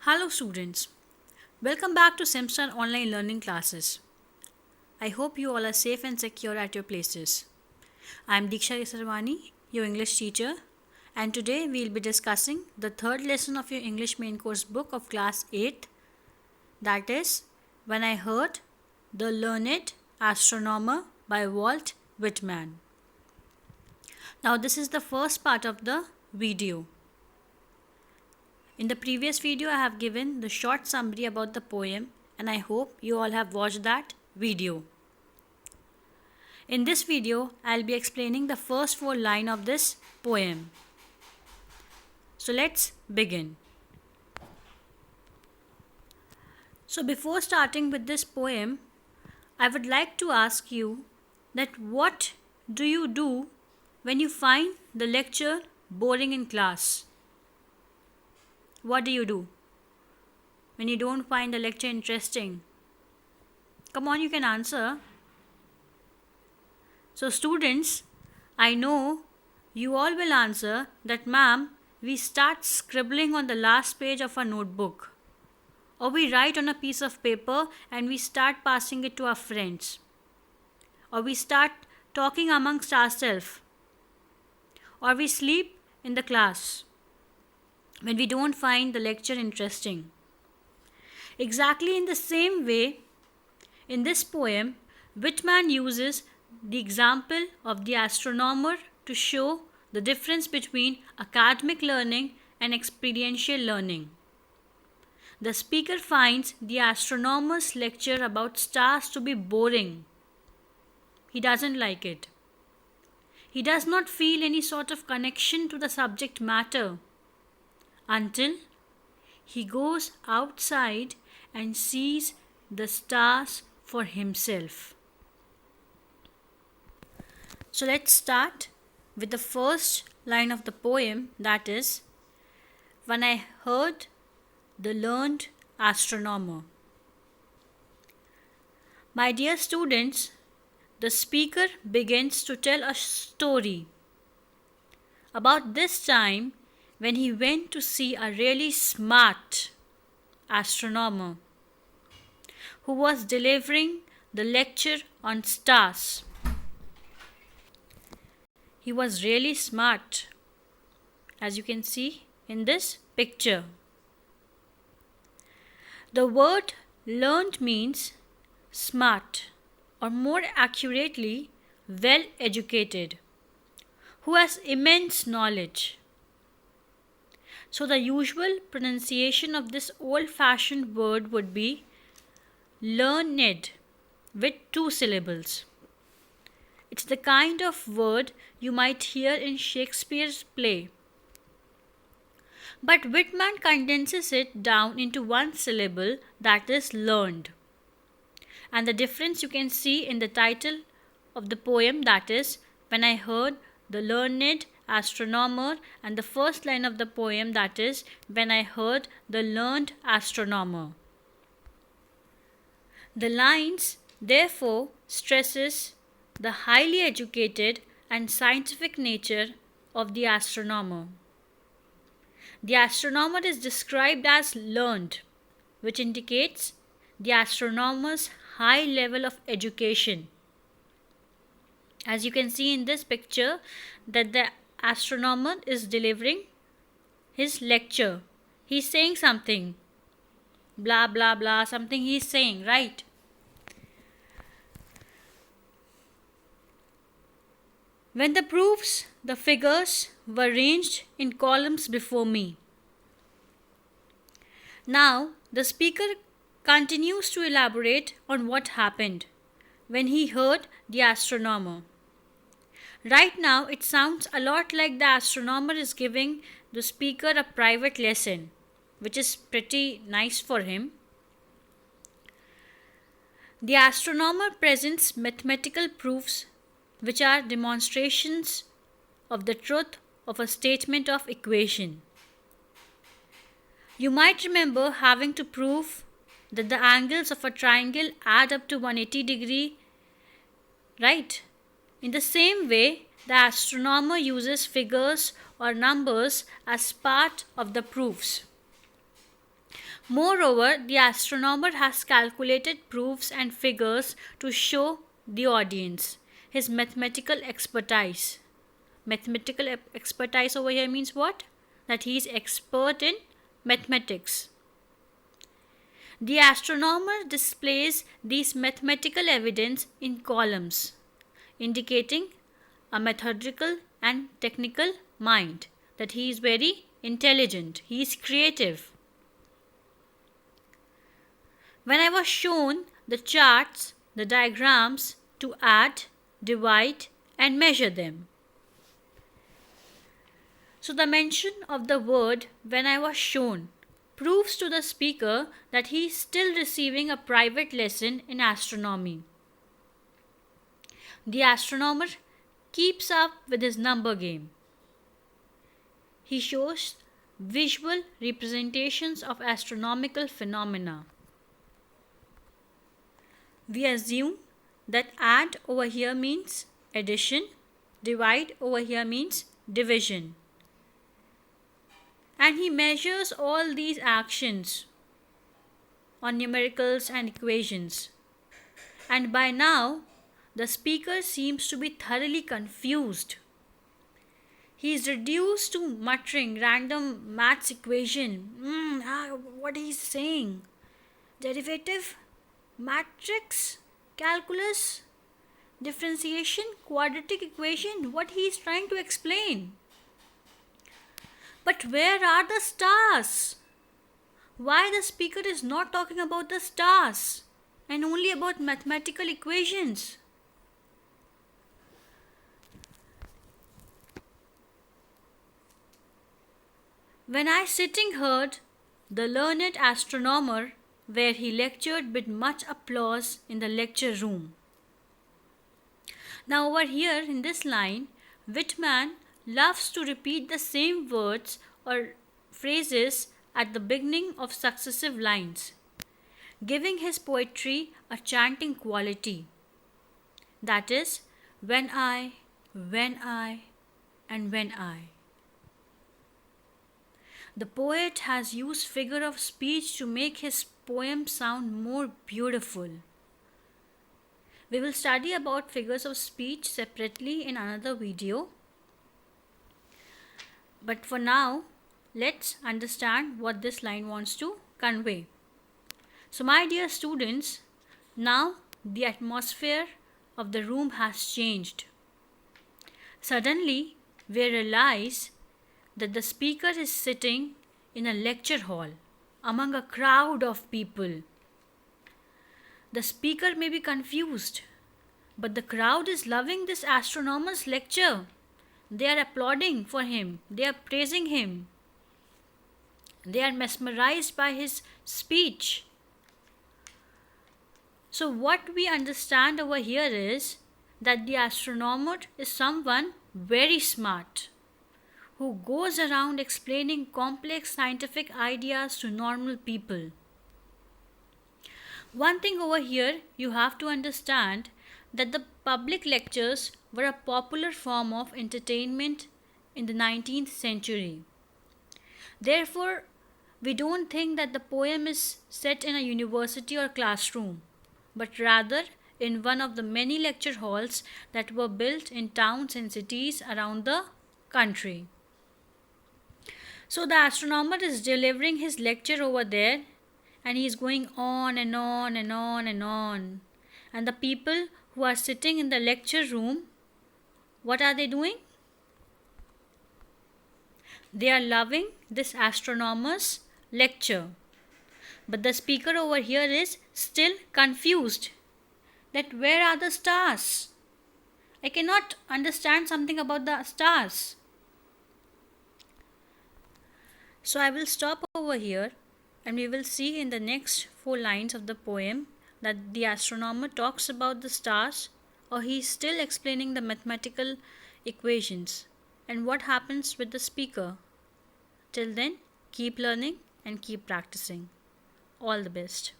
Hello students, welcome back to Simstar online learning classes. I hope you all are safe and secure at your places. I am Diksha Sarwani, your English teacher, and today we will be discussing the third lesson of your English main course book of class 8, that is When I Heard the Learned Astronomer by Walt Whitman. Now this is the first part of the video. In the previous video, I have given the short summary about the poem and I hope you all have watched that video. In this video, I'll be explaining the first 4 lines of this poem. So let's begin. So before starting with this poem, I would like to ask you that what do you do when you find the lecture boring in class? What do you do when you don't find the lecture interesting? Come on, you can answer. So students, I know you all will answer that ma'am, we start scribbling on the last page of our notebook. Or we write on a piece of paper and we start passing it to our friends. Or we start talking amongst ourselves. Or we sleep in the class when we don't find the lecture interesting. Exactly in the same way, in this poem, Whitman uses the example of the astronomer to show the difference between academic learning and experiential learning. The speaker finds the astronomer's lecture about stars to be boring. He doesn't like it. He does not feel any sort of connection to the subject matter until he goes outside and sees the stars for himself. So let's start with the first line of the poem, that is, When I Heard the Learned Astronomer. My dear students, the speaker begins to tell a story about this time when he went to see a really smart astronomer who was delivering the lecture on stars. He was really smart, as you can see in this picture. The word learned means smart, or more accurately, well educated, who has immense knowledge. So the usual pronunciation of this old-fashioned word would be learned with 2 syllables. It's the kind of word you might hear in Shakespeare's play. But Whitman condenses it down into 1 syllable, that is learned. And the difference you can see in the title of the poem, that is When I Heard the Learned Astronomer, and the first line of the poem, that is When I Heard the Learned Astronomer. The lines therefore stresses the highly educated and scientific nature of the astronomer. The astronomer is described as learned, which indicates the astronomer's high level of education. As you can see in this picture, that the astronomer is delivering his lecture. He's saying something. Blah blah blah, something he's saying, right? When the proofs, the figures were ranged in columns before me. Now the speaker continues to elaborate on what happened when he heard the astronomer. Right now it sounds a lot like the astronomer is giving the speaker a private lesson, which is pretty nice for him. The astronomer presents mathematical proofs which are demonstrations of the truth of a statement of equation. You might remember having to prove that the angles of a triangle add up to 180 degree, right? In the same way, the astronomer uses figures or numbers as part of the proofs. Moreover, the astronomer has calculated proofs and figures to show the audience his mathematical expertise. Mathematical expertise over here means what? That he is expert in mathematics. The astronomer displays these mathematical evidence in columns, indicating a methodical and technical mind, that he is very intelligent, he is creative. When I was shown the charts, the diagrams to add, divide, and measure them. So the mention of the word when I was shown proves to the speaker that he is still receiving a private lesson in astronomy. The astronomer keeps up with his number game. He shows visual representations of astronomical phenomena. We assume that add over here means addition, divide over here means division. And he measures all these actions on numericals and equations. And by now, the speaker seems to be thoroughly confused. He is reduced to muttering random maths equation. What he's saying? Derivative, matrix, calculus, differentiation, quadratic equation. What he is trying to explain? But where are the stars? Why the speaker is not talking about the stars and only about mathematical equations? When I sitting heard the learned astronomer where he lectured with much applause in the lecture room. Now over here in this line, Whitman loves to repeat the same words or phrases at the beginning of successive lines, giving his poetry a chanting quality. That is, when I, and when I. The poet has used figure of speech to make his poem sound more beautiful. We will study about figures of speech separately in another video. But for now, let's understand what this line wants to convey. So my dear students, now the atmosphere of the room has changed. Suddenly, we realize that the speaker is sitting in a lecture hall among a crowd of people. The speaker may be confused, but the crowd is loving this astronomer's lecture. They are applauding for him. They are praising him. They are mesmerized by his speech. So what we understand over here is that the astronomer is someone very smart who goes around explaining complex scientific ideas to normal people. One thing over here you have to understand that the public lectures were a popular form of entertainment in the 19th century. Therefore, we don't think that the poem is set in a university or classroom, but rather in one of the many lecture halls that were built in towns and cities around the country. So the astronomer is delivering his lecture over there, and he is going on and on and on and on. And the people who are sitting in the lecture room, what are they doing? They are loving this astronomer's lecture. But the speaker over here is still confused that where are the stars? I cannot understand something about the stars. So I will stop over here, and we will see in the next 4 lines of the poem that the astronomer talks about the stars, or he is still explaining the mathematical equations, and what happens with the speaker. Till then, keep learning and keep practicing. All the best.